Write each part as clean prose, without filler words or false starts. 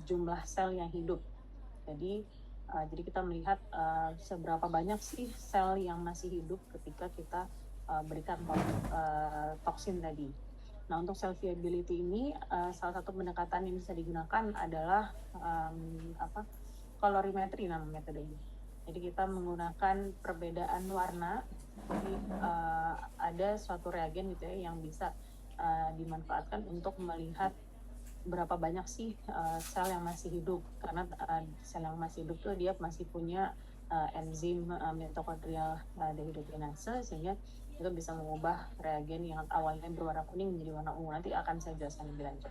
jumlah sel yang hidup. Jadi kita melihat seberapa banyak sih sel yang masih hidup ketika kita berikan toksin tadi. Nah, untuk cell viability ini salah satu pendekatan yang bisa digunakan adalah kolorimetri nama metode ini. Jadi kita menggunakan perbedaan warna. Jadi ada suatu reagen gitu ya yang bisa dimanfaatkan untuk melihat berapa banyak sih sel yang masih hidup, karena sel yang masih hidup tuh dia masih punya enzim mitokondrial dehidrogenase, sehingga itu bisa mengubah reagen yang awalnya berwarna kuning menjadi warna ungu. Nanti akan saya jelaskan lebih lanjut.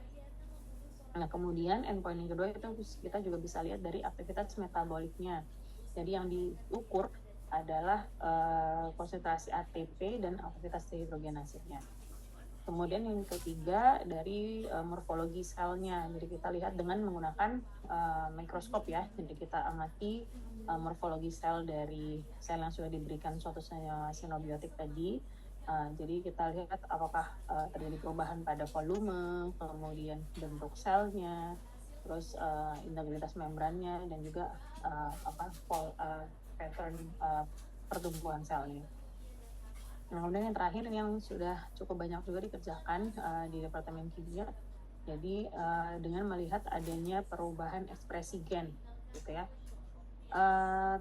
Nah, kemudian endpoint yang kedua itu kita juga bisa lihat dari aktivitas metaboliknya. Jadi yang diukur adalah konsentrasi ATP dan aktivitas dehidrogenasenya. Kemudian yang ketiga dari morfologi selnya. Jadi kita lihat dengan menggunakan mikroskop ya. Jadi kita amati morfologi sel dari sel yang sudah diberikan suatu xenobiotik tadi. Jadi kita lihat apakah terjadi perubahan pada volume, kemudian bentuk selnya, terus integritas membrannya, dan juga pattern pertumbuhan selnya. Nah, kemudian yang terakhir yang sudah cukup banyak juga dikerjakan di Departemen Kimia, jadi dengan melihat adanya perubahan ekspresi gen, gitu ya.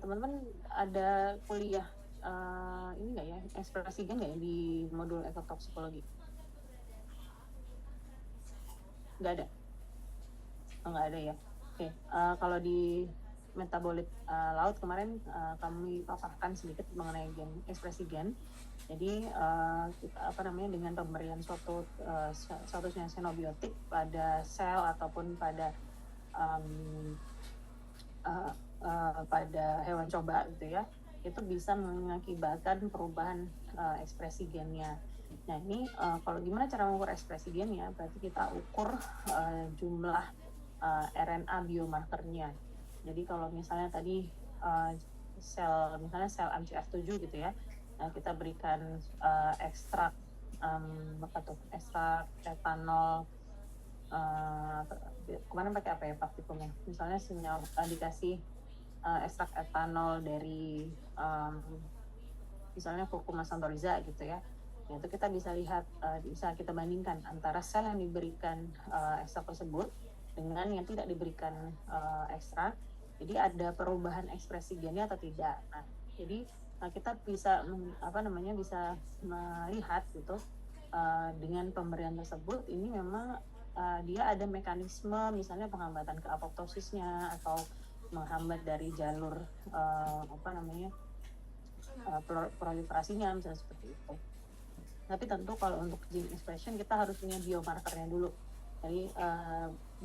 Teman-teman ada kuliah ini nggak ya, ekspresi gen nggak ya di modul ekotoksikologi? Nggak ada? Oh, nggak ada ya. Oke, kalau di metabolit laut kemarin kami paparkan sedikit mengenai gen, ekspresi gen. Jadi dengan pemberian suatu xenobiotik pada sel ataupun pada pada hewan coba gitu ya, itu bisa mengakibatkan perubahan ekspresi gennya. Nah, ini kalau gimana cara mengukur ekspresi gennya? Berarti kita ukur jumlah RNA biomarkernya. Jadi kalau misalnya tadi sel MCF7 gitu ya, kita berikan ekstrak ekstrak etanol, kemarin pakai apa ya praktikumnya? Misalnya dikasih ekstrak etanol dari misalnya kurkuma santoriza gitu ya. Nah, itu kita bisa lihat, bisa kita bandingkan antara sel yang diberikan ekstrak tersebut dengan yang tidak diberikan ekstrak. Jadi ada perubahan ekspresi gennya atau tidak. Nah, jadi kita bisa bisa melihat gitu dengan pemberian tersebut ini memang dia ada mekanisme misalnya penghambatan ke apoptosisnya atau menghambat dari jalur proliferasinya misalnya seperti itu. Tapi tentu kalau untuk gene expression kita harus punya biomarkernya dulu. Jadi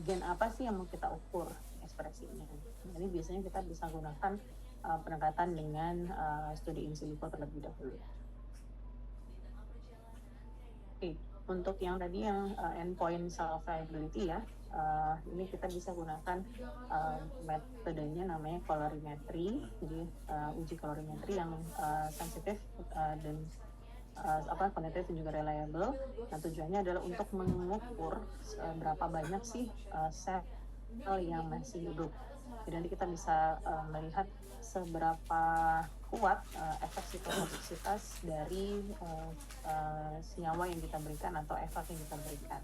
gen apa sih yang mau kita ukur ekspresinya. Jadi biasanya kita bisa gunakan pendekatan dengan studi in silico terlebih dahulu. Oke, untuk yang tadi yang endpoint cell viability ya, ini kita bisa gunakan metodenya namanya kolorimetri. Jadi uji kolorimetri yang sensitif dan kuantitatif dan juga reliable. Nah, tujuannya adalah untuk mengukur berapa banyak sih sel yang masih hidup. Jadi nanti kita bisa melihat seberapa kuat efek sitotoksitas dari senyawa yang kita berikan atau efek yang kita berikan.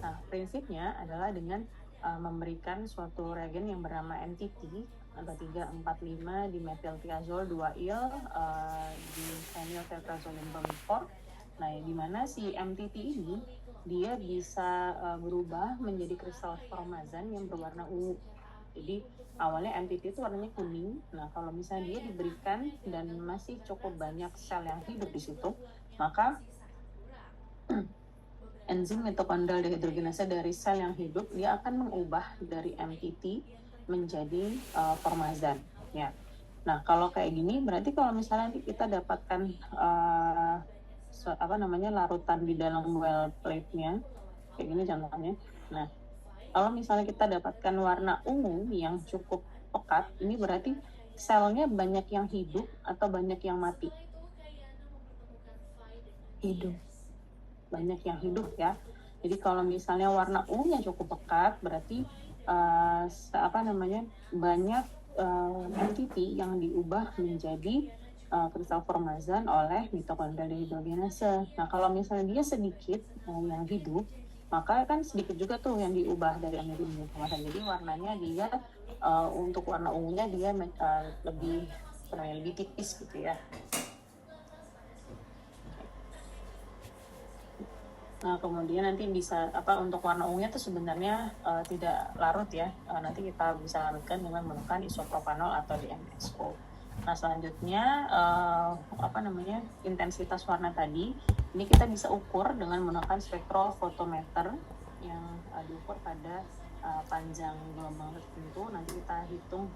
Nah, prinsipnya adalah dengan memberikan suatu reagen yang bernama MTT atau 345 dimethyltriazole 2-il di phenyltetrazolone bromide. Nah, di mana si MTT ini dia bisa berubah menjadi kristal formazan yang berwarna ungu. Jadi awalnya MTT itu warnanya kuning. Nah, kalau misalnya dia diberikan dan masih cukup banyak sel yang hidup di situ, maka enzim mitokondrial dehidrogenase dari sel yang hidup dia akan mengubah dari MTT menjadi formazan. Ya. Nah, kalau kayak gini berarti kalau misalnya kita dapatkan larutan di dalam well plate-nya kayak gini contohnya. Nah, kalau misalnya kita dapatkan warna ungu yang cukup pekat, ini berarti selnya banyak yang hidup atau banyak yang mati? Hidup. Banyak yang hidup ya. Jadi kalau misalnya warna ungunya cukup pekat, berarti banyak entity yang diubah menjadi kristal formazan oleh mitokondria dehidrogenase. Nah, kalau misalnya dia sedikit yang hidup, maka kan sedikit juga tuh yang diubah dari amido formazan. Jadi warnanya dia untuk warna ungunya dia lebih tipis gitu ya. Nah, kemudian nanti bisa untuk warna ungunya itu sebenarnya tidak larut ya. Nanti kita bisa larutkan dengan menggunakan isopropanol atau DMSO. Nah, selanjutnya intensitas warna tadi ini kita bisa ukur dengan menggunakan spektrofotometer yang diukur pada panjang gelombang tertentu. Nanti kita hitung,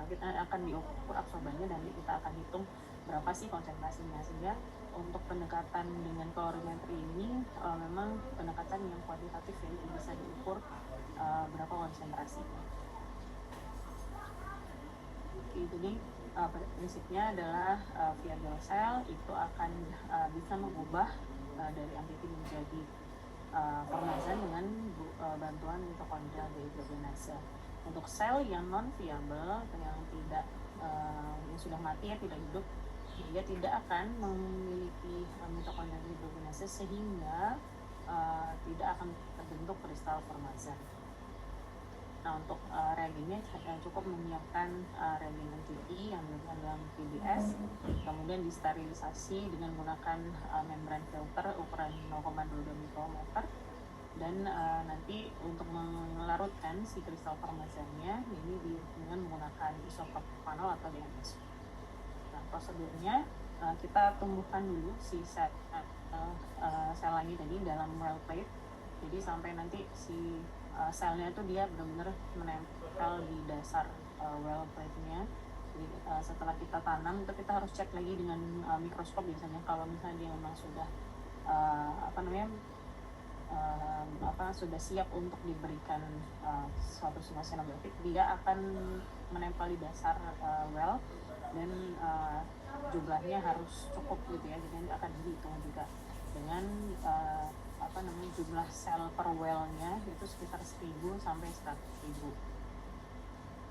kita akan diukur absorbannya dan kita akan hitung berapa sih konsentrasinya, sehingga untuk pendekatan dengan kolorimetri ini memang pendekatan yang kuantitatif ya, jadi bisa diukur berapa konsentrasinya. Jadi prinsipnya adalah Viagra cell itu akan bisa mengubah dari amfibi menjadi formazan dengan bantuan mitokondria dehidrogenase. Untuk sel yang non viable atau yang tidak yang sudah mati ya, tidak hidup, dia tidak akan memiliki mitokondria dehidrogenase sehingga tidak akan terbentuk kristal formazan. Nah, untuk reagennya cukup menyiapkan reagen NTP yang dilakukan dalam PBS, kemudian disterilisasi dengan menggunakan membran filter ukuran 0,22 mikrometer, dan nanti untuk melarutkan si kristal formazannya ini dengan menggunakan isopropanol atau DMSO. Nah, prosedurnya kita tumbuhkan dulu si sel lagi tadi dalam well plate, jadi sampai nanti si selnya itu dia benar-benar menempel di dasar well plate-nya. Jadi setelah kita tanam itu kita harus cek lagi dengan mikroskop biasanya. Kalau misalnya dia memang sudah sudah siap untuk diberikan suatu stimulasi anabolik, dia akan menempel di dasar well, dan jumlahnya harus cukup gitu ya. Jadi akan dihitung juga dengan jumlah sel per well-nya itu sekitar 1000 sampai 100.000.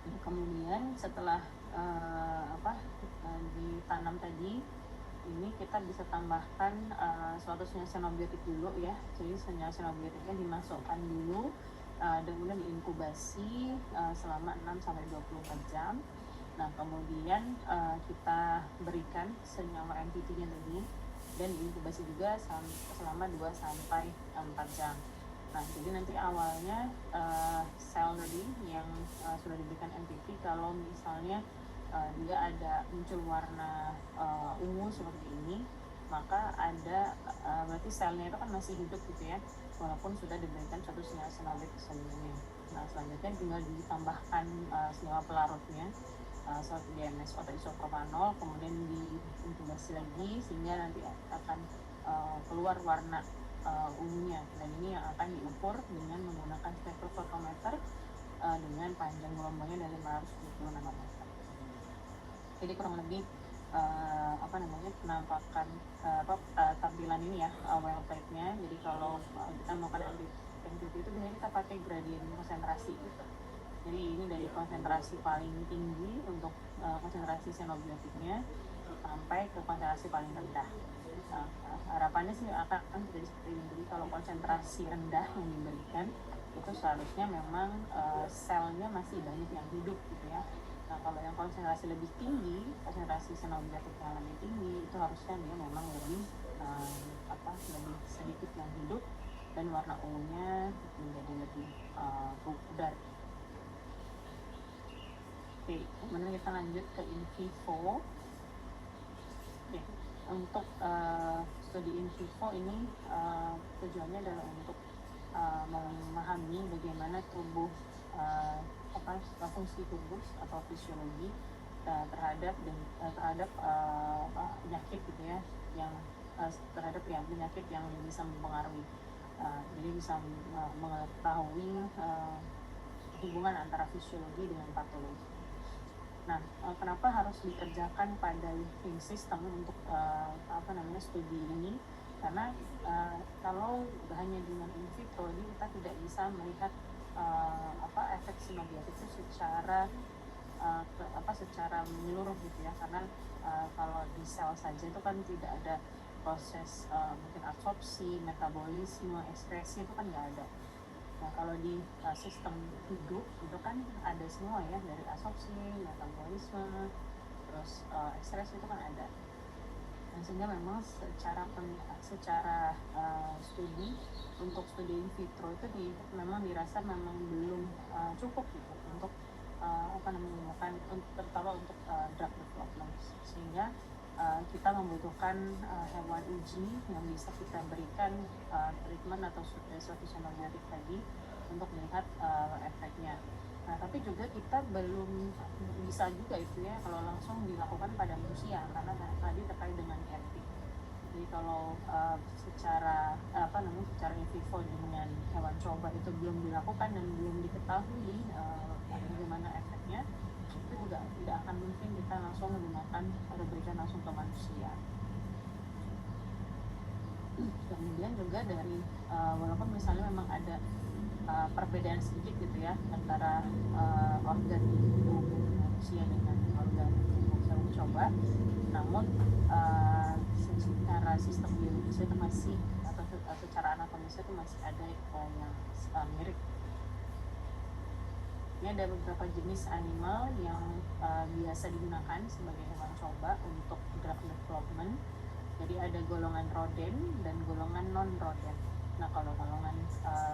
Nah, kemudian setelah ditanam tadi, ini kita bisa tambahkan suatu senyawa xenobiotik dulu ya. Jadi senyawa xenobiotiknya dimasukkan dulu dan kemudian diinkubasi selama 6 sampai 24 jam. Nah, kemudian kita berikan senyawa MPT-nya tadi dan diinkubasi juga selama 2 sampai 4 jam. Nah, jadi nanti awalnya sel tadi yang sudah diberikan MPT, kalau misalnya dia ada muncul warna ungu seperti ini, maka ada berarti selnya itu kan masih hidup gitu ya, walaupun sudah diberikan satu senyawa xenobic sebelumnya. Nah, selanjutnya tinggal ditambahkan senyawa pelarutnya seperti DMSO atau isopropanol, kemudian diinkubasi lagi sehingga nanti akan keluar warna ungunya, dan ini yang akan diukur dengan menggunakan spektrofotometer dengan panjang gelombangnya dari 570 nanometer. Jadi kurang lebih penampakan tampilan ini ya, well plate-nya. Jadi kalau kita melakukan MPT itu biasanya kita pakai gradien konsentrasi gitu. Jadi ini dari konsentrasi paling tinggi untuk konsentrasi xenobiotiknya sampai ke konsentrasi paling rendah. Harapannya sih akan terjadi seperti ini. Jadi kalau konsentrasi rendah yang diberikan itu seharusnya memang selnya masih banyak yang hidup gitu ya. Nah, kalau yang konsentrasi lebih tinggi, konsentrasi xenobiotik yang lebih tinggi, itu harusnya dia memang lebih sedikit yang hidup dan warna ungunya menjadi lebih pudar. Oke, kemudian kita lanjut ke in vivo. Oke, untuk studi in vivo ini tujuannya adalah untuk memahami bagaimana tubuh fungsi tubuh atau fisiologi terhadap penyakit gitu ya, yang terhadap penyakit yang bisa mempengaruhi. Jadi bisa mengetahui hubungan antara fisiologi dengan patologi. Nah, kenapa harus dikerjakan pada living system untuk studi ini? karena kalau hanya dengan in vitro ini kita tidak bisa melihat efek sinergitis itu secara menyeluruh gitu ya, karena kalau di sel saja itu kan tidak ada proses mungkin absorpsi, metabolisme, ekspresi itu kan nggak ada. Nah kalau di sistem hidup itu kan ada semua ya, dari absorpsi, metabolisme, terus ekspresi itu kan ada. Nah, sehingga memang secara studi untuk studi in vitro itu memang dirasa memang belum cukup gitu untuk terutama untuk drug development, sehingga kita membutuhkan hewan uji yang bisa kita berikan treatment atau suatu sinergetik tadi untuk melihat efeknya. Nah, tapi juga kita belum bisa juga itu ya kalau langsung dilakukan pada manusia, karena tadi terkait dengan etik. Jadi kalau secara in vivo dengan hewan coba itu belum dilakukan dan belum diketahui bagaimana efeknya, itu juga tidak akan mungkin kita langsung menggunakan atau berikan langsung ke manusia. Kemudian juga dari walaupun misalnya memang ada perbedaan sedikit gitu ya antara organ tubuh manusia dengan organ tubuh hewan coba, namun secara sistem biologis itu masih atau secara anatomis itu masih ada yang mirip. Ini ada beberapa jenis animal yang biasa digunakan sebagai hewan coba untuk drug development. Jadi ada golongan rodent dan golongan non-rodent. Nah kalau golongan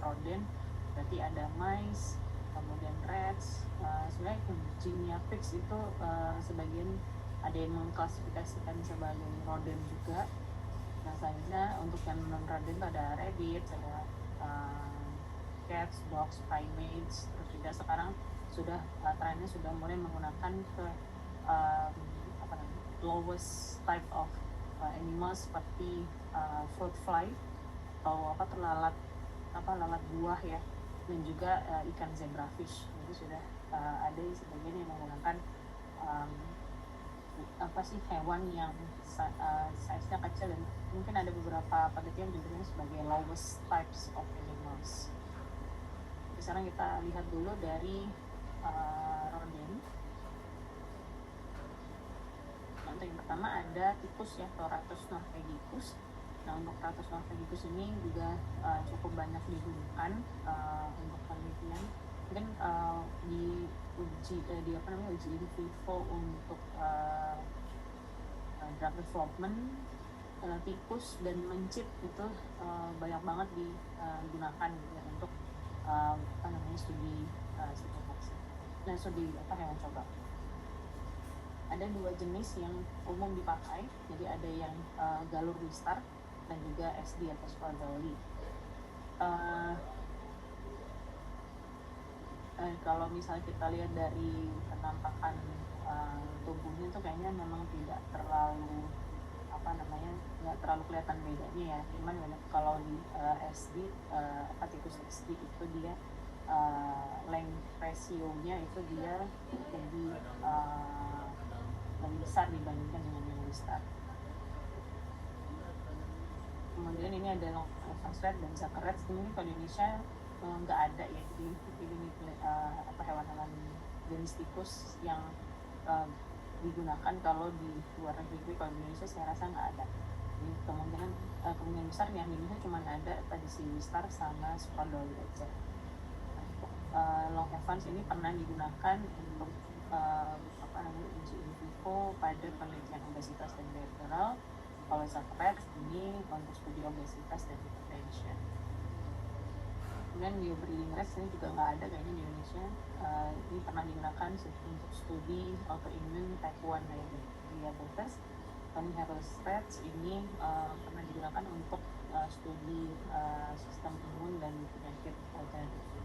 rodent berarti ada mice, kemudian rats, sebenarnya genusnya pigs itu sebagian ada yang mengklasifikasikan sebagai rodent juga. Nah selanjutnya untuk yang non-rodent ada rabbits, ada cats, dogs, primates. Terus juga sekarang trennya sudah mulai menggunakan ke lowest type of animals seperti fruit fly atau lalat buah ya, dan juga ikan zebrafish. Jadi sudah ada sebagian yang menggunakan hewan yang size-nya kecil, dan mungkin ada beberapa penelitian juga sebagai lowest types of animals. Jadi sekarang kita lihat dulu dari rodent. Untuk yang pertama ada tikus ya, Thoratus norvegicus. Nah untuk Thoratus norvegicus ini juga cukup banyak digunakan untuk penelitian. Mungkin uji in vivo untuk drug development, tikus dan mencit itu banyak banget digunakan gitu ya, untuk studi vaksin. Nah studi hewan coba. Ada dua jenis yang umum dipakai, jadi ada yang galur Wistar dan juga SD atau Sprague-Dawley. Kalau misalnya kita lihat dari penampakan tubuhnya itu kayaknya memang tidak terlalu kelihatan bedanya ya. Cuman kalau di SD, tikus SD itu dia length ratio-nya itu dia lebih besar dibandingkan dengan yang Wistar. Kemudian ini ada Long-Evans rat dan Zucker rat. Ini kalau di Indonesia nggak ada ya, jadi ini hewan-hewan jenis tikus yang digunakan kalau di luar negeri. Kalau di Indonesia saya rasa nggak ada. Jadi kemungkinan besar yang di Indonesia cuma ada tadi si Wistar sama Sprague-Dawley aja. Long-Evans ini pernah digunakan untuk uji in vivo pada penelitian obesitas dan diabetes. Kalau Zucker rat ini untuk studi obesitas dan hypertension. Kemudian breeding rats ini juga nggak ada kayaknya di Indonesia. Ini pernah digunakan untuk studi autoimmune type 1 diabetes. Panhell's rats ini pernah digunakan untuk studi sistem imun dan penyakit autoimun.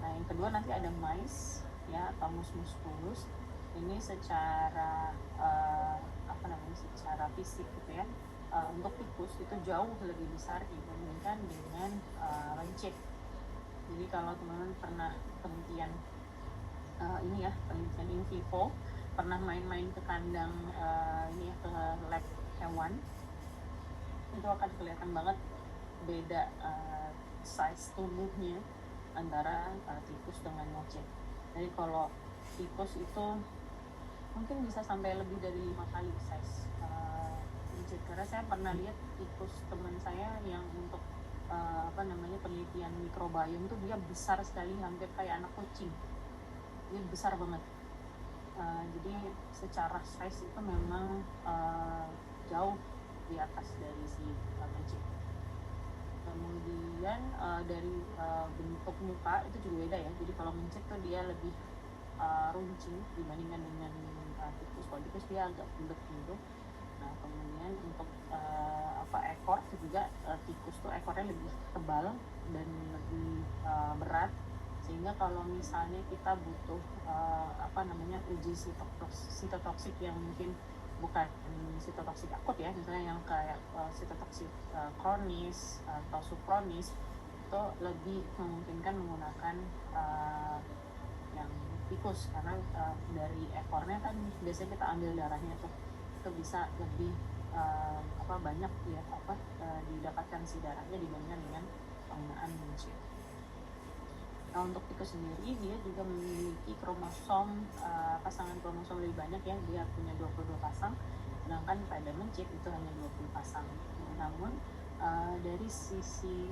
Nah yang kedua nanti ada mice ya, atau mus musculus. Ini secara secara fisik gitu ya, untuk tikus itu jauh lebih besar dibandingkan dengan mencit. Jadi kalau teman-teman pernah penelitian penelitian in vivo, pernah main-main ke kandang ke lab hewan, itu akan kelihatan banget beda size tubuhnya antara tikus dengan mencit. Jadi kalau tikus itu mungkin bisa sampai lebih dari 5 kali size mencit, karena saya pernah lihat tikus teman saya yang untuk penelitian mikrobiom tuh dia besar sekali, hampir kayak anak kucing, dia besar banget. Jadi secara size itu memang jauh di atas dari si mencit. Kemudian dari bentuk muka itu juga beda ya. Jadi kalau mencit tuh dia lebih runcing dibandingkan dengan tikus. Kalau tikus dia agak bulat gitu. Nah kemudian untuk ekor juga tikus tuh ekornya lebih tebal dan lebih berat, sehingga kalau misalnya kita butuh uji sitotoksik yang mungkin bukan sitotoksik akut ya, misalnya yang kayak sitotoksik kronis atau subkronis, itu lebih memungkinkan menggunakan yang tikus, karena dari ekornya kan biasanya kita ambil darahnya tuh, itu bisa lebih banyak ya didapatkan si darahnya dibandingkan dengan penggunaan mencit. Nah untuk tikus sendiri dia juga memiliki kromosom pasangan kromosom lebih banyak ya, dia punya 22 pasang, sedangkan pada mencit itu hanya 20 pasang. Namun dari sisi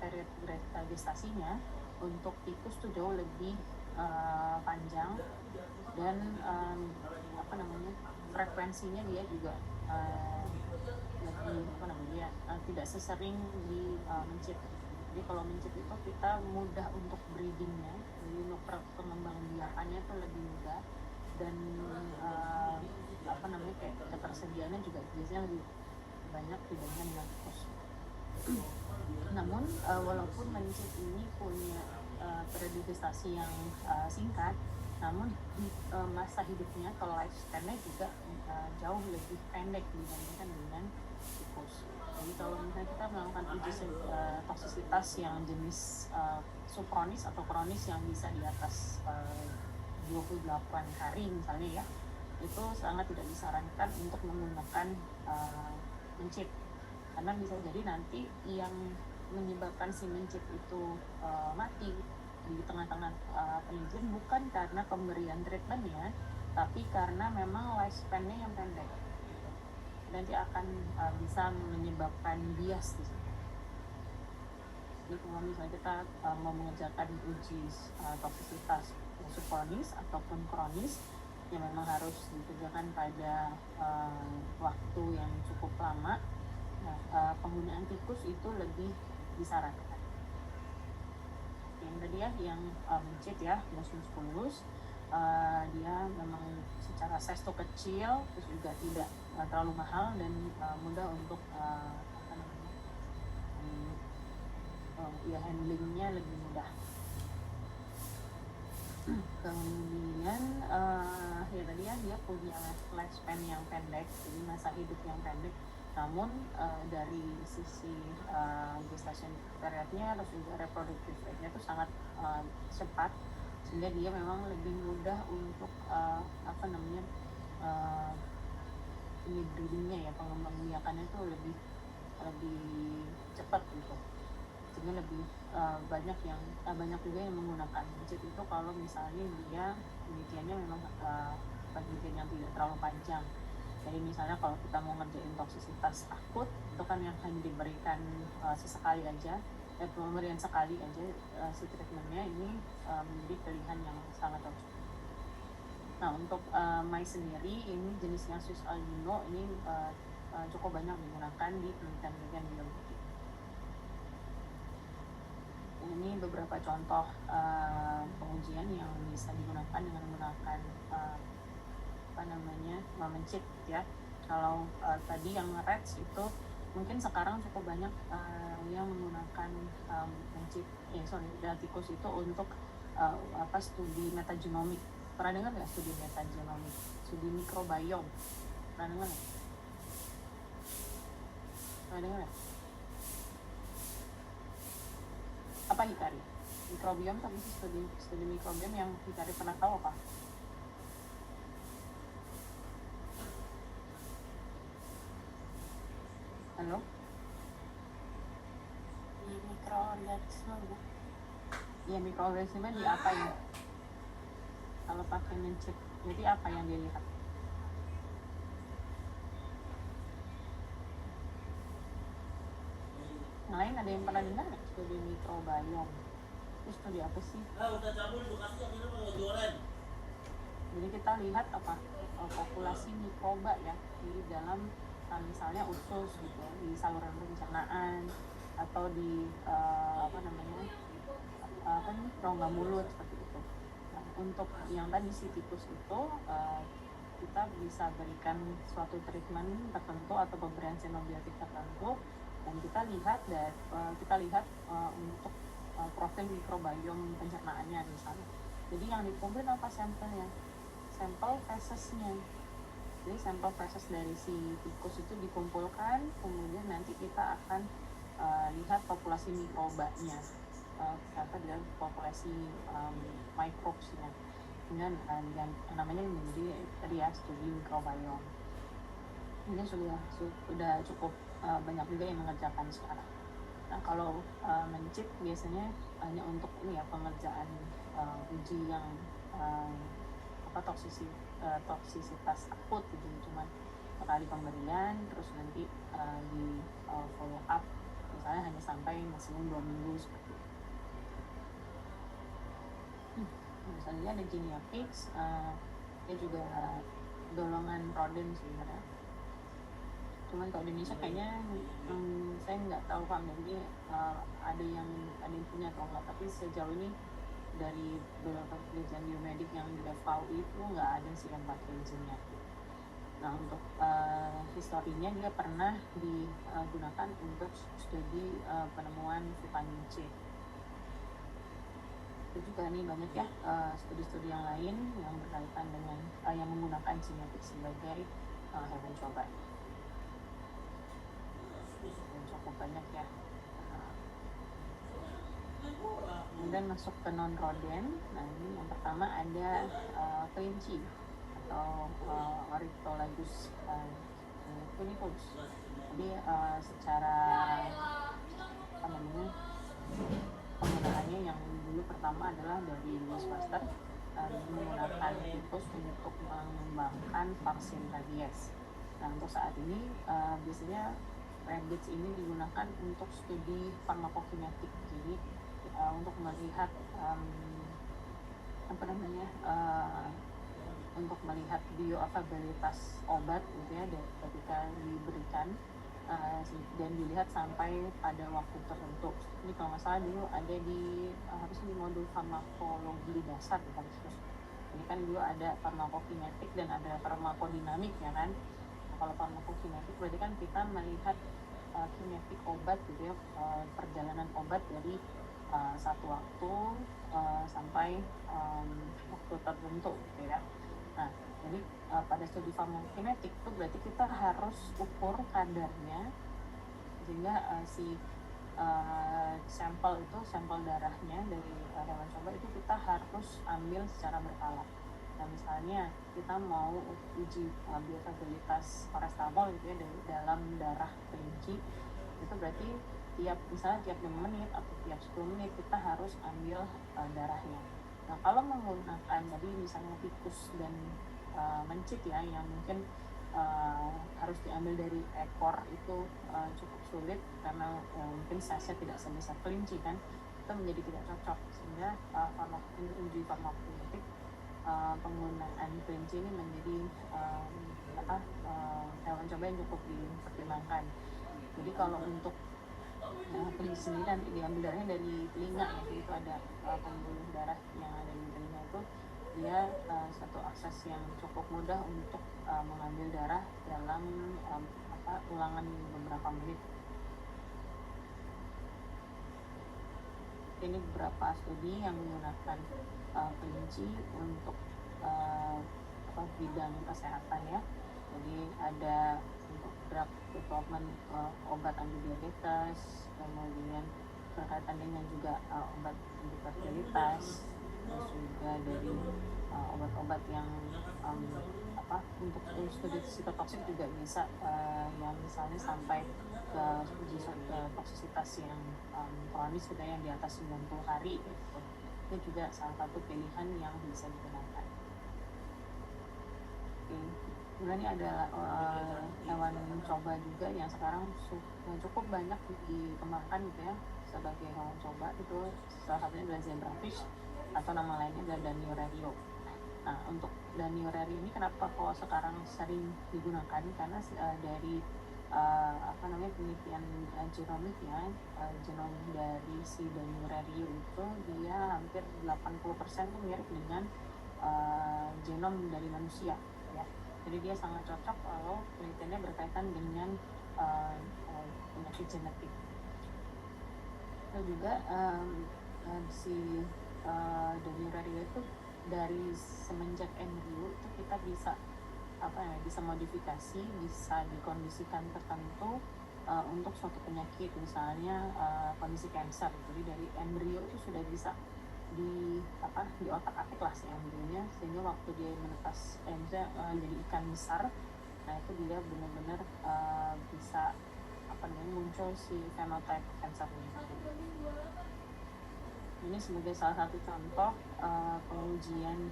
period gestasinya untuk tikus tuh jauh lebih panjang, dan frekuensinya dia juga lebih tidak sesering di mencit. Jadi kalau mencit itu kita mudah untuk breedingnya, jadi untuk pengembangbiakannya itu lebih mudah, dan kayak ketersediaannya juga biasanya lebih banyak dibandingkan dengan tikus. Namun walaupun mencit ini punya periode gestasi yang singkat, namun masa hidupnya atau lifespan-nya juga jauh lebih pendek dibandingkan dengan tikus. Jadi kalau misalnya kita melakukan uji toksisitas yang jenis subkronis atau kronis yang bisa di atas 28 hari misalnya ya, itu sangat tidak disarankan untuk menggunakan mencit, karena bisa jadi nanti yang menyebabkan si mencit itu mati di tengah-tengah penelitian bukan karena pemberian treatmentnya, tapi karena memang lifespan-nya yang pendek. Nanti akan bisa menyebabkan bias di situ. Jadi kalau misalnya kita mau mengerjakan uji toksisitas subkronis ataupun kronis, yang memang harus dikerjakan pada waktu yang cukup lama, penggunaan tikus itu lebih disarankan. Yang tadi ya, yang mencit ya, Musculus, dia memang secara size tuh kecil, terus juga tidak terlalu mahal dan mudah untuk handlingnya lebih mudah. Kemudian ya tadi ya, dia punya lifespan yang pendek, jadi masa hidup yang pendek. Namun dari sisi gestation periodnya terus juga reproductive rate-nya itu sangat cepat, sehingga dia memang lebih mudah untuk ini breedingnya ya, pengembangbiakannya itu lebih cepat gitu, sehingga lebih banyak juga yang menggunakan mencit itu kalau misalnya dia penelitiannya memang penelitian yang tidak terlalu panjang. Jadi misalnya kalau kita mau ngerjain toksisitas akut, itu kan yang hanya diberikan sesekali aja, pemberian sekali aja si treatmentnya, ini menjadi pilihan yang sangat cocok. Nah untuk mice sendiri, ini jenisnya Swiss albino, ini cukup banyak digunakan di penelitian biologi. Ini beberapa contoh pengujian yang bisa digunakan dengan menggunakan mencit ya. Kalau tadi yang rats itu mungkin sekarang cukup banyak yang menggunakan mencit tikus itu untuk studi metagenomik. Pernah dengar nggak studi metagenomik? Studi mikrobiom. Pernah dengar nggak? Apa Hikari? Mikrobiom, tapi studi mikrobiom yang Hikari pernah tahu apa? mikroorganisme ya. Ya, mikroorganisme diapain kalau pakai mencit? Jadi apa yang dilihat? Yang lain ada yang pernah dengar nggak studi mikrobiom? Itu studi apa sih? Jadi kita lihat apa populasi mikroba ya di dalam misalnya usus gitu ya, di saluran pencernaan atau di rongga mulut seperti itu. Nah, untuk yang tadi si tikus itu kita bisa berikan suatu treatment tertentu atau pemberian xenobiotik tertentu dan kita lihat untuk profil mikrobiom pencernaannya misalnya. Jadi yang dikumpulin apa sampelnya? Sampel fesesnya. Jadi sampel feses dari si tikus itu dikumpulkan, kemudian nanti kita akan lihat populasi mikrobanya, dengan populasi microbes-nya dengan yang namanya menjadi tadi ya studi mikrobiom. Ini sudah cukup banyak juga yang mengerjakan sekarang. Nah, kalau mencit biasanya hanya untuk ini ya pengerjaan uji yang toksisitas akut gitu, cuma sekali pemberian terus nanti di follow up misalnya hanya sampai maksimum 2 minggu seperti itu. Misalnya ada Guinea pigs, dia juga golongan rodent sebenarnya. Cuman kalau di Indonesia kayaknya saya nggak tahu Pak, jadi ada yang punya atau enggak, tapi sejauh ini dari beberapa penelitian biomedik yang di FAO itu nggak ada sih yang pakai enzimnya. Nah, untuk historinya dia pernah digunakan untuk studi penemuan vitamin C. Itu juga nih banyak ya studi-studi yang lain yang berkaitan dengan yang menggunakan sintetik sebagai hewan coba. Cukup banyak ya. Kemudian masuk ke non-rodent. Nah, ini yang pertama ada kelinci atau Ornithologus cunicus. Jadi secara penggunaannya yang dulu pertama adalah dari Louis Pasteur menggunakan tikus untuk mengembangkan vaksin rabies. Nah, untuk saat ini biasanya rabbits ini digunakan untuk studi farmakokinetik. Jadi untuk melihat untuk melihat bioavailabilitas obat gitu ya ketika diberikan dan dilihat sampai pada waktu tertentu. Jadi kalau nggak salah dulu ada harusnya di modul farmakologi dasar bukan khusus. Ini kan dulu ada farmakokinetik dan ada farmakodinamik ya kan. Nah, kalau farmakokinetik berarti kan kita melihat kinetik obat gitu ya, perjalanan obat dari satu waktu sampai waktu tertentu gitu ya. Nah, jadi pada studi farmakokinetik itu berarti kita harus ukur kadarnya sehingga si sampel darahnya dari hewan coba itu kita harus ambil secara berkala. Nah, misalnya kita mau uji bioavailabilitas paracetamol gitu ya dari dalam darah kelinci, itu berarti tiap 5 menit atau tiap 10 menit kita harus ambil darahnya. Nah, kalau menggunakan tadi misalnya tikus dan mencit ya yang mungkin harus diambil dari ekor itu cukup sulit karena mungkin size-nya tidak sebesar kelinci kan, itu menjadi tidak cocok sehingga uji farmakokinetik penggunaan kelinci ini menjadi hewan coba yang cukup dipertimbangkan. Jadi kalau untuk kelinci sendiri nanti diambil darahnya dari telinga ya, jadi itu ada pembuluh darah yang ada di telinga itu dia satu akses yang cukup mudah untuk mengambil darah dalam ulangan beberapa menit. Ini beberapa studi yang menggunakan kelinci untuk bidang kesehatan ya. Jadi ada untuk drug development obat anti diabetes, kemudian berkaitan dengan juga obat anti fertilitas, terus juga dari obat-obat yang untuk studi sitotoksik juga bisa yang misalnya sampai ke uji toksisitas yang kronis gitu yang di atas 90 hari gitu. Itu juga salah satu pilihan yang bisa digunakan. Kemudian ini ada hewan coba juga yang sekarang cukup banyak dikembangkan gitu ya sebagai hewan coba. Itu salah satunya adalah zebrafish atau nama lainnya adalah Danio rerio. Nah, untuk Danio rerio ini kenapa kok sekarang sering digunakan? Karena dari penelitian genomik ya, genom dari si Danio rerio itu dia hampir 80% tuh mirip dengan genom dari manusia ya. Jadi dia sangat cocok kalau penelitiannya berkaitan dengan penyakit genetik. Lalu juga si Danio rerio itu dari semenjak embrio itu kita bisa bisa modifikasi, bisa dikondisikan tertentu untuk suatu penyakit, misalnya kondisi kanker. Jadi dari embrio itu sudah bisa di otak-atik lah si embrionya, sehingga waktu dia menetas jadi ikan besar, nah itu dia benar-benar bisa muncul si fenotype kankernya. Ini sebagai salah satu contoh pengujian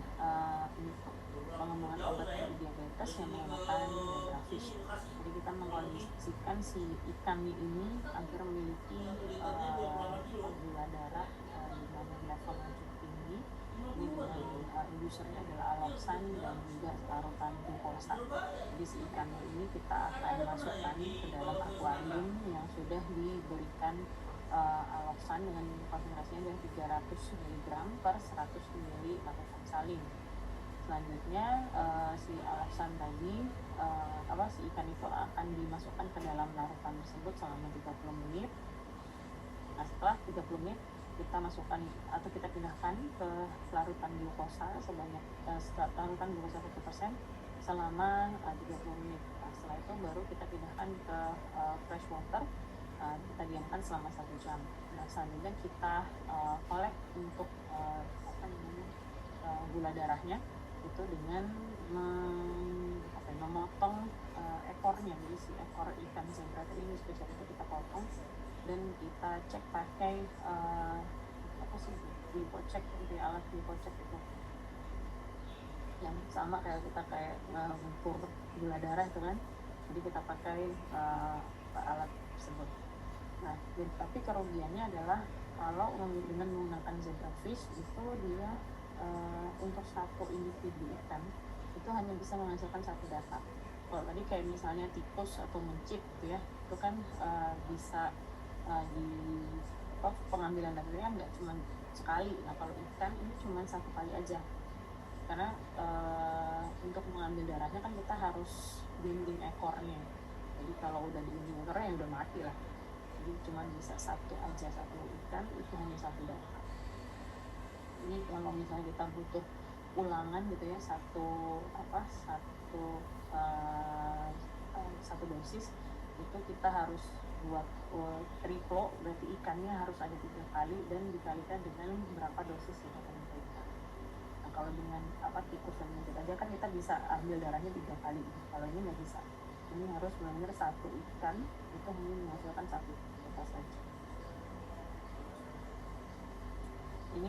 untuk pengembangan obat dari diabetes yang menggunakan zebrafish. Jadi kita mengkondisikan si ikan ini agar memiliki gula darah dengan level yang cukup tinggi. Ini dengan indusernya adalah alloxan dan juga larutan glukosa. Jadi si ikan ini kita akan masukkan ke dalam akuarium yang sudah diberikan alloxan dengan konsentrasinya adalah 300 mg per 100 ml larutan salin. Selanjutnya si alloxan tadi si ikan itu akan dimasukkan ke dalam larutan tersebut selama 30 menit. Nah, setelah 30 menit kita masukkan atau kita pindahkan ke larutan glukosa sebanyak larutan glukosa 1% selama 30 menit. Nah, setelah itu baru kita pindahkan ke fresh water. Kita diamkan selama 1 jam. Nah, selanjutnya kita kolek untuk gula darahnya itu dengan memotong ekornya. Jadi si ekor ikan zebra ini spesial itu kita potong dan kita cek pakai glycocek, alat glycocek itu yang sama kayak kita mengukur gula darah itu kan. Jadi kita pakai alat tersebut. Nah, tapi kerugiannya adalah kalau dengan menggunakan zebrafish itu dia untuk satu individu ikan itu hanya bisa menghasilkan satu data. Kalau tadi kayak misalnya tikus atau mencit gitu ya, itu kan bisa di pengambilan datanya nggak cuma sekali. Nah, kalau ikan ini cuma 1 kali aja. Karena untuk mengambil darahnya kan kita harus dinding ekornya. Jadi kalau udah dinding ekornya ya udah mati lah. Jadi cuma bisa satu ikan itu hanya 1 darah. Ini kalau misalnya kita butuh ulangan gitu ya, satu dosis itu kita harus buat triplo, berarti ikannya harus ada 3 kali dan dikalikan dengan berapa dosis yang akan kita ikan. Nah, kalau dengan tikus dan mencit aja kan kita bisa ambil darahnya 3 kali. Kalau ini nggak bisa. Ini harus benar-benar 1 ikan itu hanya menghasilkan 1 data saja. Ini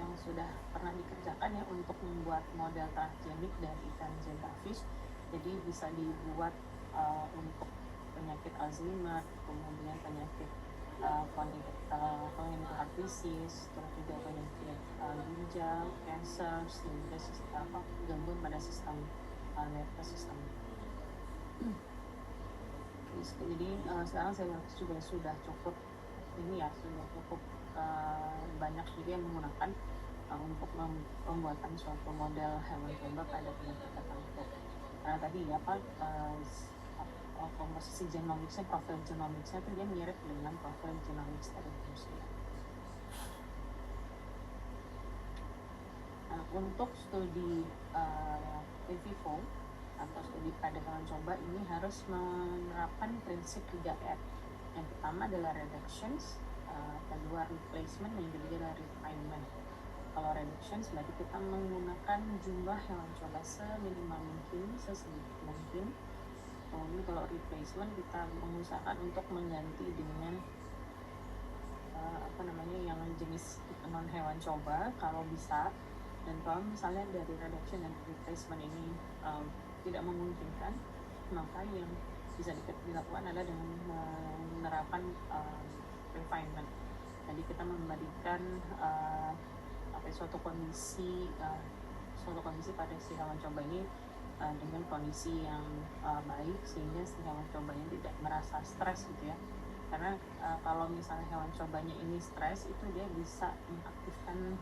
yang sudah pernah dikerjakan ya untuk membuat model transgenik dari ikan zebrafish. Jadi bisa dibuat untuk penyakit Alzheimer, kemudian penyakit congenital heart disease, terus juga penyakit ginjal, cancer, sehingga gangguan pada sistem nervous system. Jadi sekarang saya juga sudah cukup banyak juga yang menggunakan untuk pembuatan suatu model hewan coba pada penyakit tertentu. Karena tadi komposisi genomiknya, profil genomiknya itu dia mirip dengan profil genomik dari manusia. Nah, untuk studi in vivo atau studi pada hewan coba ini harus menerapkan prinsip 3R. Yang pertama adalah reductions, kedua replacement, yang ketiga adalah refinement. kalau reduction berarti kita menggunakan jumlah hewan coba seminimal mungkin, sesedikit mungkin. Kemudian kalau replacement kita mengusahakan untuk mengganti dengan yang jenis non hewan coba kalau bisa. Dan kalau misalnya dari reduction dan replacement ini tidak memungkinkan, maka yang bisa dilakukan adalah dengan menerapkan refinement. Jadi kita memberikan suatu kondisi pada si hewan coba ini dengan kondisi yang baik, sehingga si hewan cobanya tidak merasa stres gitu ya. Karena kalau misalnya hewan cobanya ini stres, itu dia bisa mengaktifkan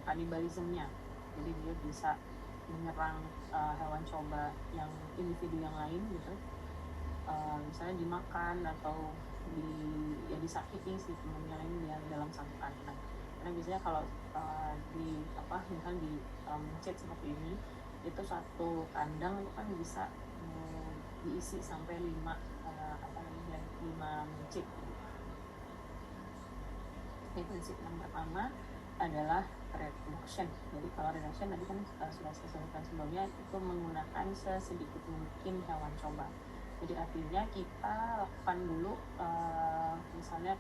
kanibalismenya. Jadi dia bisa menyerang hewan coba yang individu yang lain gitu, misalnya dimakan atau disakiti si temannya lain yang dalam satu kandang. Karena biasanya kalau misalnya di mencit seperti ini, itu satu kandang itu kan bisa diisi sampai 5 mencit. Ini prinsip yang pertama adalah reduction. Jadi kalau reduction tadi kan sudah saya sebutkan sebelumnya, itu menggunakan sesedikit mungkin hewan coba. Jadi artinya kita lakukan dulu misalnya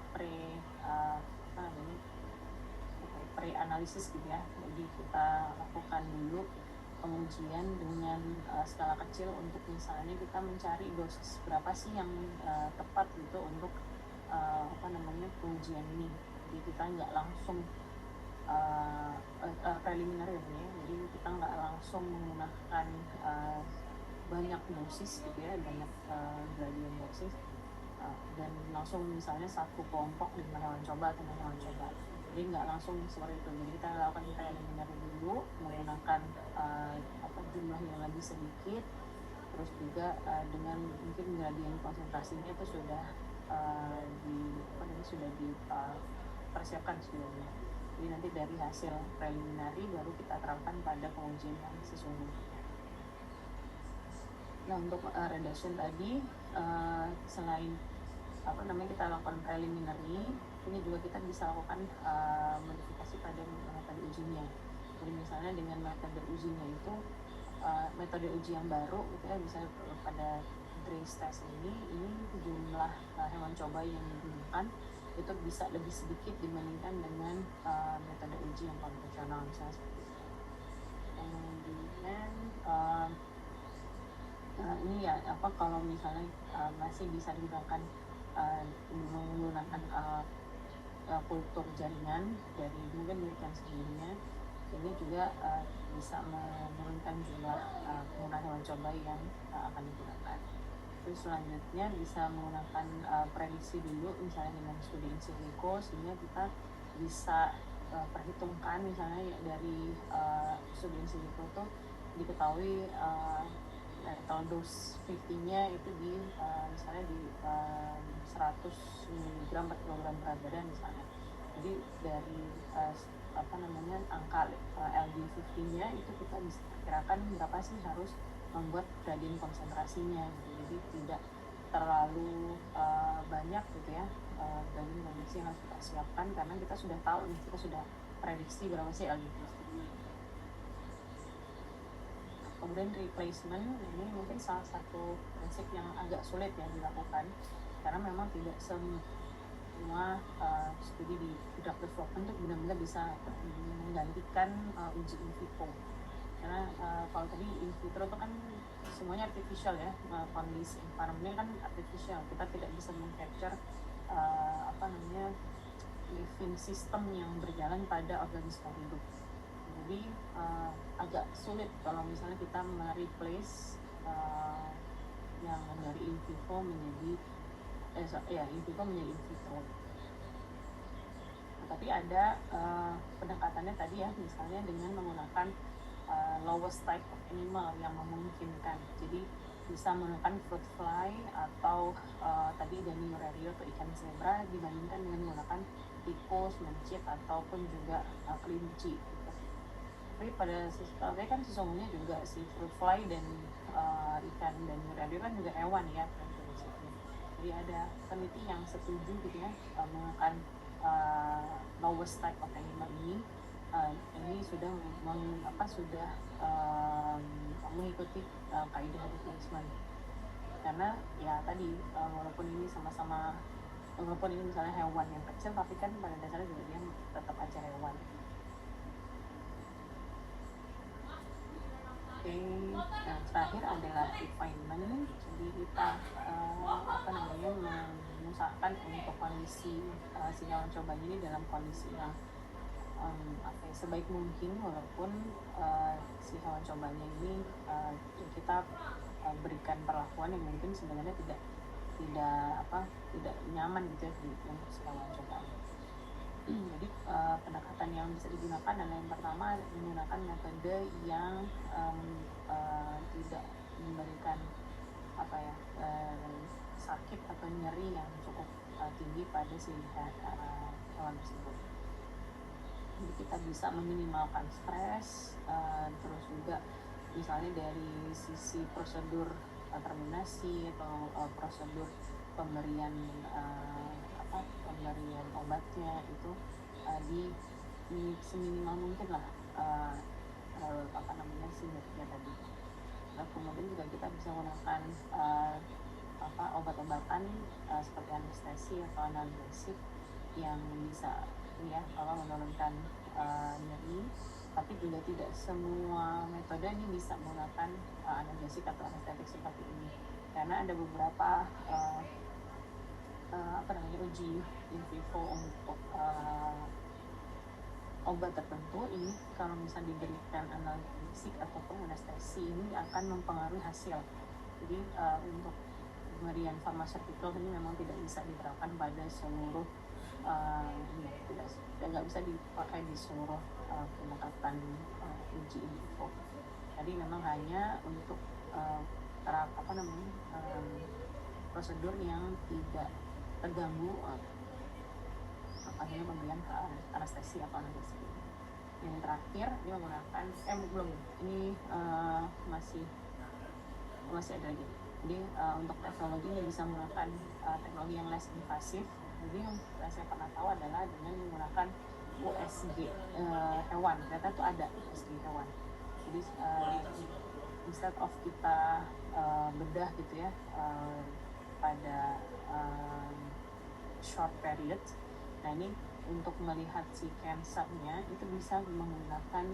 pre-analisis gitu ya. Jadi kita lakukan dulu pengujian dengan skala kecil untuk misalnya kita mencari dosis berapa sih yang tepat gitu untuk pengujian ini. Jadi kita nggak langsung preliminary ya, jadi kita nggak langsung menggunakan banyak dosis gitu ya, banyak gradient dosis dan langsung misalnya satu kelompok dengan hewan coba atau hewan coba. Jadi nggak langsung seperti itu. Jadi kita lakukan preliminary dulu menggunakan jumlah yang lebih sedikit, terus juga dengan mungkin gradient konsentrasinya itu sudah dipersiapkan sebelumnya. Jadi nanti dari hasil preliminary baru kita terapkan pada pengujian yang sesungguhnya. Nah, untuk reduction tadi selain kita lakukan preliminary, ini juga kita bisa lakukan modifikasi pada metode ujinya. Jadi misalnya dengan metode ujinya itu metode uji yang baru gitu ya, bisa pada Draize test ini jumlah hewan coba yang digunakan itu bisa lebih sedikit dibandingkan dengan metode uji yang konvensional, misalnya seperti itu. Kemudian ini ya kalau misalnya masih bisa digunakan menggunakan kultur jaringan dari mungkin yang sebelumnya, ini juga bisa menurunkan jumlah penggunaan hewan coba yang akan digunakan. Terus selanjutnya bisa menggunakan prediksi dulu misalnya dengan studi in silico, sehingga kita bisa perhitungkan misalnya dari studi in silico itu diketahui lethal dose 50-nya itu di misalnya di 100 mg per kilogram berat badan misalnya. Jadi dari angka LD50-nya itu kita bisa perkirakan berapa sih harus membuat gradien konsentrasinya gitu. Jadi tidak terlalu banyak gitu ya gradien konsentrasi yang harus kita siapkan, karena kita sudah tahu nih, kita sudah prediksi berapa sih LD50-nya. Kemudian replacement ini mungkin salah satu prinsip yang agak sulit ya dilakukan, karena memang tidak semua studi di drug development itu benar-benar bisa menggantikan uji in vivo. Karena kalau tadi in vitro itu kan semuanya artificial ya, kondisi environment kan artificial, kita tidak bisa meng-capture living system yang berjalan pada organisme hidup. Jadi agak sulit kalau misalnya kita mereplace yang dari in vivo menjadi in vivo menjadi in vitro. Tapi ada pendekatannya tadi ya, misalnya dengan menggunakan lowest type of animal yang memungkinkan. Jadi bisa menggunakan fruit fly atau tadi Daniurario atau ikan zebra dibandingkan dengan menggunakan tikus, mencit ataupun juga kelinci. Tapi kan sesungguhnya juga si fruit fly dan ikan Daniurario kan juga hewan ya. Jadi ada peneliti yang setuju gitu ya menggunakan lowest type of animal ini sudah mengikuti kaidah replacement. Karena ya tadi walaupun ini misalnya hewan yang kecil, tapi kan pada dasarnya juga dia tetap aja hewan. Oke, yang terakhir adalah refinement. Jadi kita mengusahakan untuk kondisi si hewan coba ini dalam kondisi yang sebaik mungkin, walaupun si hewan cobanya ini kita berikan perlakuan yang mungkin sebenarnya tidak nyaman gitu ya untuk si hewan coba. Jadi pendekatan yang bisa digunakan adalah yang pertama menggunakan metode yang tidak memberikan sakit atau nyeri yang cukup tinggi pada si hewan tersebut. Jadi kita bisa meminimalkan stres, terus juga misalnya dari sisi prosedur terminasi atau prosedur pemberian obatnya itu di seminimal mungkin lah sinerginya tadi. Kemudian juga kita bisa menggunakan obat-obatan seperti anestesi atau analgesik yang bisa menurunkan nyeri, tapi juga tidak semua metode ini bisa menggunakan analgesik atau anestetik seperti ini, karena ada beberapa uji in vivo untuk obat tertentu ini kalau misalnya diberikan analgesik ataupun anestesi ini akan mempengaruhi hasil. Jadi untuk pemberian farmaseutical ini memang tidak bisa diterapkan pada seluruh tidak bisa dipakai di seluruh pendekatan uji in vivo. Jadi memang hanya untuk prosedur yang tidak terganggu pemberian anestesi atau analgesik. Yang terakhir ini menggunakan masih ada lagi. Jadi untuk teknologi ini bisa menggunakan teknologi yang less invasif. Jadi yang saya pernah tahu adalah dengan menggunakan USG hewan. Ternyata itu ada USG hewan. Jadi instead of kita bedah gitu ya pada short period. Nah ini untuk melihat si cancernya itu bisa menggunakan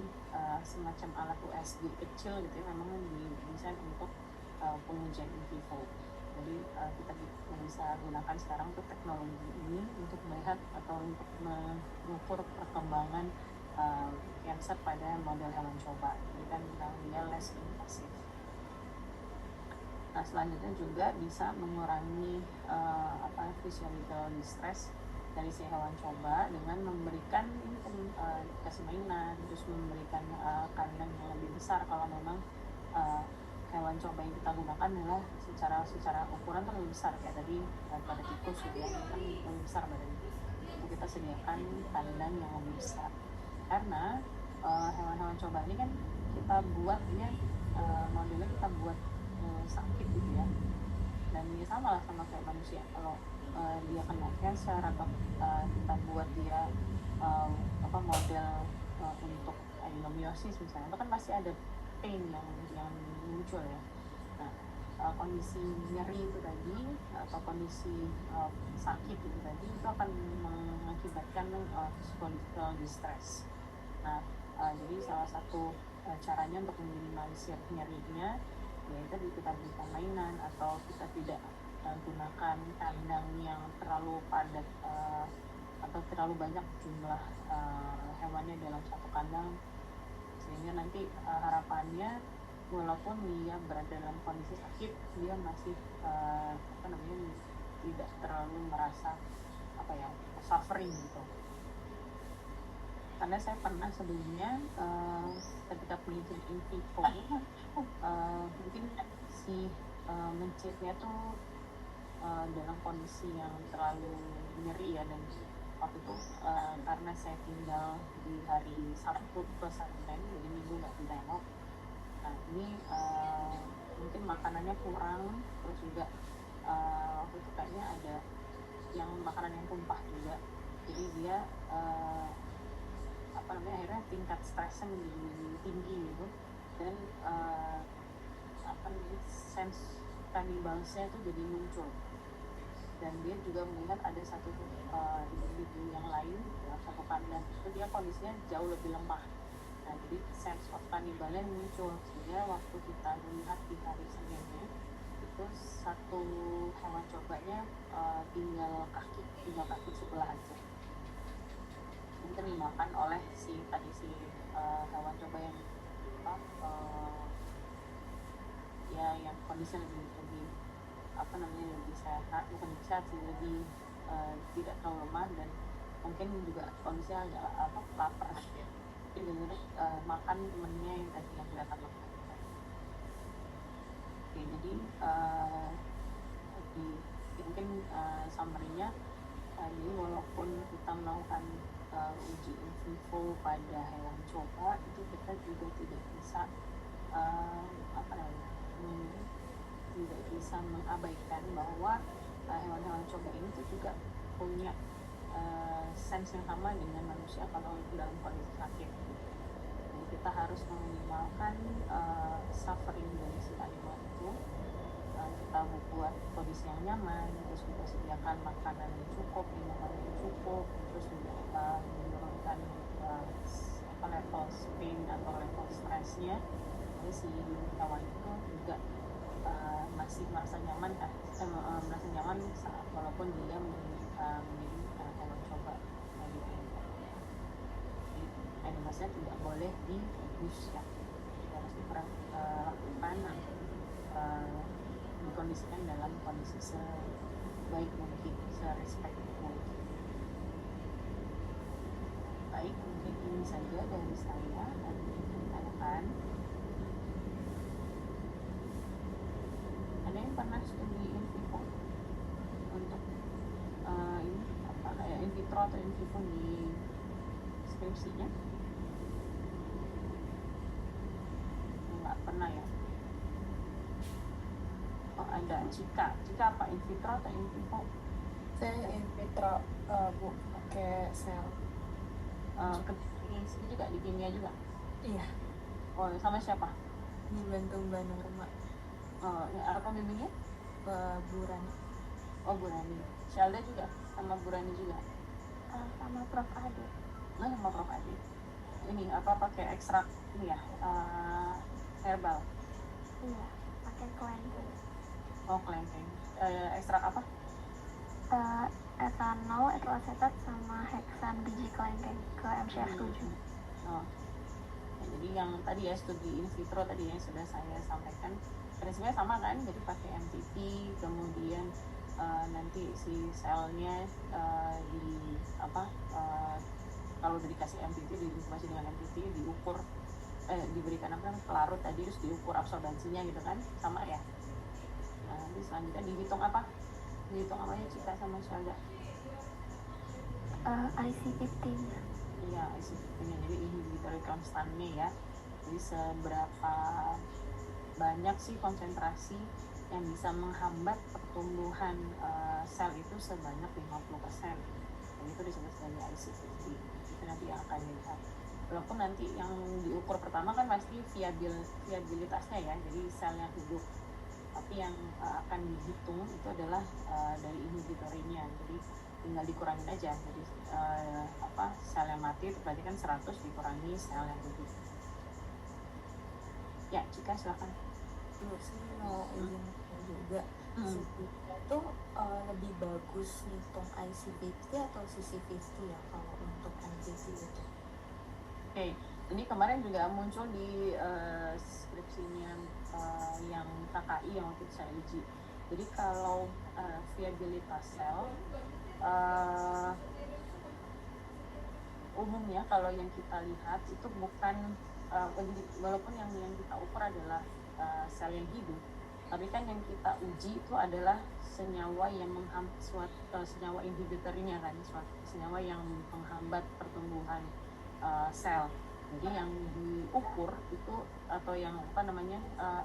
semacam alat USG kecil gitu ya, memang didesain untuk pengujian in vivo. Jadi kita bisa gunakan sekarang untuk teknologi ini untuk melihat atau untuk mengukur perkembangan cancer pada model hewan coba. Jadi kan dia less invasive. Nah selanjutnya juga bisa mengurangi physiological distress dari si hewan coba dengan memberikan kasih mainan, terus memberikan kandang yang lebih besar kalau memang hewan coba yang kita gunakan adalah secara ukuran tuh lebih besar kayak tadi pada tikus gitu ya, kan lebih besar badannya. Itu kita sediakan kandang yang lebih besar karena hewan-hewan coba ini kan kita buatnya modelnya kita buat sakit gitu ya, dan ya sama lah sama kayak manusia. Kalau dia kena cancer atau kita buat dia model untuk adenomyosis misalnya, itu kan pasti ada pain yang muncul ya. Nah kondisi nyeri itu tadi atau kondisi sakit itu tadi itu akan mengakibatkan physiological distress. Nah jadi salah satu caranya untuk meminimalisir nyerinya yaitu kita berikan mainan atau kita tidak gunakan kandang yang terlalu padat atau terlalu banyak jumlah hewannya dalam satu kandang, sehingga nanti harapannya walaupun dia berada dalam kondisi sakit dia masih tidak terlalu merasa suffering gitu. Karena saya pernah sebelumnya ketika penelitian in vivo mungkin si mencitnya tuh dalam kondisi yang terlalu nyeri ya, dan waktu itu karena saya tinggal di hari Sabtu ke Senin, jadi Minggu nggak ditengok. Nah ini mungkin makanannya kurang, terus juga waktu itu kayaknya ada yang makanan yang tumpah juga. jadi dia akhirnya tingkat stresnya menjadi tinggi gitu, dan sense kannibalsnya itu jadi muncul, dan dia juga melihat ada satu individu yang lain dalam satu kandang itu dia kondisinya jauh lebih lemah. Nah, jadi sense of kannibalnya muncul, sehingga waktu kita melihat di hari Seninnya itu satu hewan cobanya tinggal kaki sebelah aja. Itu dimakan oleh si hewan coba yang yang kondisinya lebih sehat, bukan lebih sehat sih, lebih tidak terlalu lemah, dan mungkin juga kondisinya agak lapar. Jadi benar makan temennya yang tadi yang kelihatan lemah. Oke, jadi mungkin summary-nya, jadi walaupun kita melakukan uji in vivo pada hewan coba, itu kita juga tidak bisa tidak bisa mengabaikan bahwa hewan-hewan coba ini tuh juga punya sense yang sama dengan manusia kalau dalam kondisi sakit. Jadi kita harus meminimalkan suffering dari si animal itu. Kita buat kondisi yang nyaman, terus kita sediakan makanan yang cukup, minuman yang cukup, terus juga menurunkan level pain atau level stresnya. Jadi si hewan itu juga masih merasa nyaman walaupun dia menjadi hewan coba. Jadi animasinya tidak boleh diabuse ya, harus dilakukan dikondisikan dalam kondisi sebaik mungkin, serespect mungkin. Baik, mungkin ini saja dari saya. Dan ditanyakan, ada yang pernah studi in vivo untuk in vitro atau in vivo di skripsinya? Nggak pernah ya? Oh, ada. Cika apa, in vitro atau in vivo? Saya in vitro, Bu, pakai sel. Juga di kimia juga? Iya. Oh, sama siapa? Dibantu Mbak Norma. Oh, apa bimbingnya? Bu Rani. Oh, Bu Rani. Shelda juga? Sama Bu Rani juga? Sama Prof. Ade. Nah, sama Prof. Ade. Ini apa, pakai ekstrak ini ya? Herbal? Iya, pakai kelengkeng. Oh, kelengkeng. Ekstrak apa? Etanol, etil asetat, sama heksan biji kelengkeng ke MCF7. Oh. Ya, jadi yang tadi ya, studi in vitro tadi yang sudah saya sampaikan, prinsipnya sama kan, jadi pakai MTT, kemudian nanti si selnya kalau udah dikasih MTT, diinkubasi dengan MTT, diukur diberikan pelarut tadi, terus diukur absorbansinya gitu kan, sama ya. Nah, nanti selanjutnya dihitung apa ya Cika sama Shelda? IC50. Iya, IC50-nya, jadi inhibitory constantnya ya. Jadi seberapa banyak sih konsentrasi yang bisa menghambat pertumbuhan sel itu sebanyak 50%. Dan itu disebut sebagai IC50. Itu nanti yang akan dilihat. Walaupun nanti yang diukur pertama kan pasti viabilitasnya ya, jadi sel yang hidup. Tapi yang akan dihitung itu adalah dari inhibitorinya. Jadi tinggal dikurangin aja. Jadi sel yang mati itu berarti kan 100 dikurangi sel yang hidup. Ya, Cika silakan. Saya mau izin juga. Itu lebih bagus ngitung IC50 atau CC50 ya kalau untuk MTT itu? Oke, ini kemarin juga muncul di skripsinya yang KKI yang waktu saya uji. Jadi kalau viabilitas sel umumnya kalau yang kita lihat itu bukan walaupun yang kita ukur adalah sel yang hidup, tapi kan yang kita uji itu adalah senyawa yang senyawa inhibitornya kan, senyawa yang menghambat pertumbuhan sel. Jadi yang diukur itu atau yang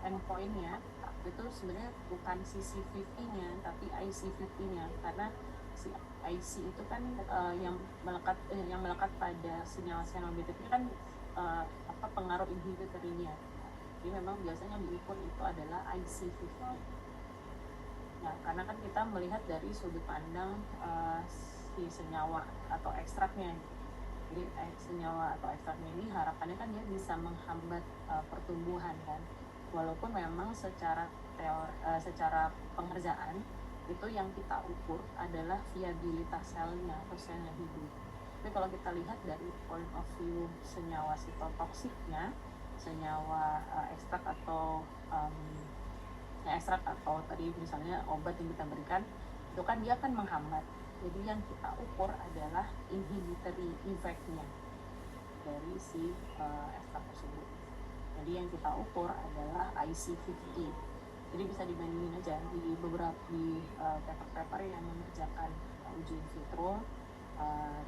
endpoint-nya itu sebenarnya bukan CC50-nya tapi IC50-nya, karena si IC itu kan yang melekat pada senyawa-senyawa beta itu kan pengaruh inhibitorinya. Jadi memang biasanya diukur itu adalah IC50. Nah, karena kan kita melihat dari sudut pandang si senyawa atau ekstraknya. Jadi senyawa atau ekstraknya ini harapannya kan dia bisa menghambat pertumbuhan kan. Walaupun memang secara pengerjaan itu yang kita ukur adalah viabilitas selnya atau selnya hidup. Tapi kalau kita lihat dari point of view senyawa sitotoksiknya, senyawa ekstrak atau tadi misalnya obat yang kita berikan, itu kan dia akan menghambat. Jadi yang kita ukur adalah inhibitory effect-nya dari si ekstrak tersebut. Jadi yang kita ukur adalah IC50. Jadi bisa dibandingin aja di beberapa paper-paper yang mengerjakan uji in vitro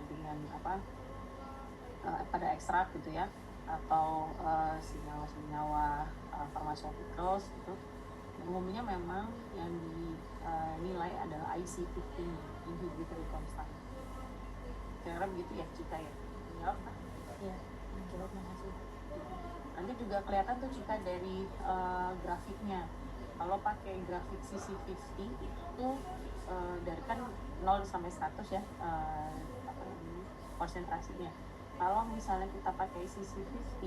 dengan pada ekstrak gitu ya, atau senyawa-senyawa pharmaceuticals gitu. Umumnya memang yang dinilai adalah IC50, inhibitory constant. Kira-kira begitu ya, Cika ya? Menjawab kan? Iya, menjawab, makasih. Nanti juga kelihatan tuh Cika dari grafiknya. Kalau pakai grafik CC50 itu dari kan 0 sampai 100 ya konsentrasinya. Kalau misalnya kita pakai CC50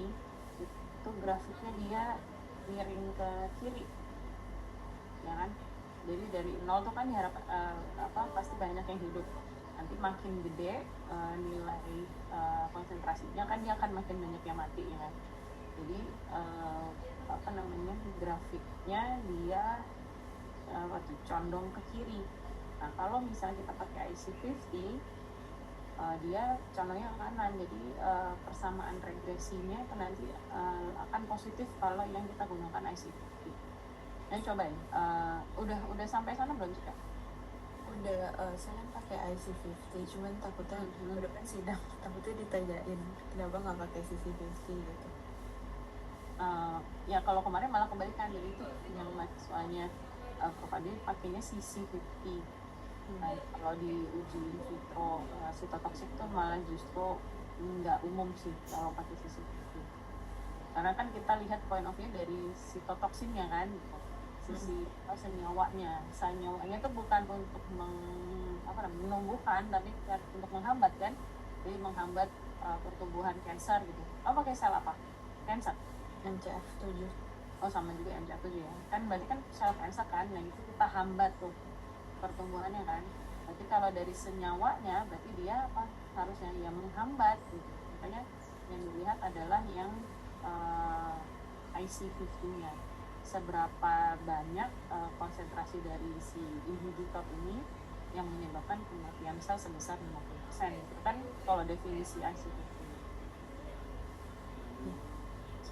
itu grafiknya dia miring ke kiri, ya kan? Jadi dari 0 tuh kan diharap pasti banyak yang hidup. Nanti makin gede nilai konsentrasinya kan dia akan makin banyak yang mati, ya kan? Jadi grafiknya dia condong ke kiri. Nah, kalau misalnya kita pakai IC50 dia condongnya ke kanan. Jadi persamaan regresinya itu nanti akan positif kalau yang kita gunakan IC50. Nah, cobain. Udah sampai sana belum juga? Udah, saya kan pakai IC50, cuman takutnya udah kan sidang, takutnya ditanyain kenapa nggak pakai CC50 gitu. Ya kalau kemarin malah kebalikan, jadi itu yang mahasiswanya Prof. Adi pakainya CC50. Nah, kalau di uji in vitro sitotoksik itu malah justru nggak umum sih kalau pakai CC50. Karena kan kita lihat point of view dari sitotoksinnya kan, sisi senyawanya. Senyawanya itu bukan untuk menumbuhkan, tapi untuk menghambat kan. Jadi menghambat pertumbuhan kanker gitu. Pakai sel apa? Kanker. MCF7. Oh, sama juga MCF7 ya. Kan berarti kan sel kanker kan, yang itu kita hambat tuh pertumbuhannya kan. Berarti kalau dari senyawanya berarti dia harusnya yang menghambat gitu. Makanya yang dilihat adalah yang IC50-nya. Seberapa banyak konsentrasi dari si inhibitor ini yang menyebabkan kematian sel sebesar 50%. Itu kan kalau definisi IC50.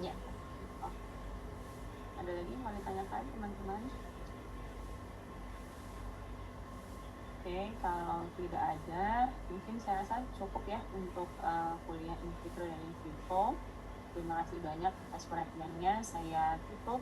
Ya. Ada lagi mau ditanyakan teman-teman? Oke, kalau tidak ada, mungkin saya rasa cukup ya untuk kuliah in vitro dan in vivo. Terima kasih banyak atas perhatiannya. Saya tutup.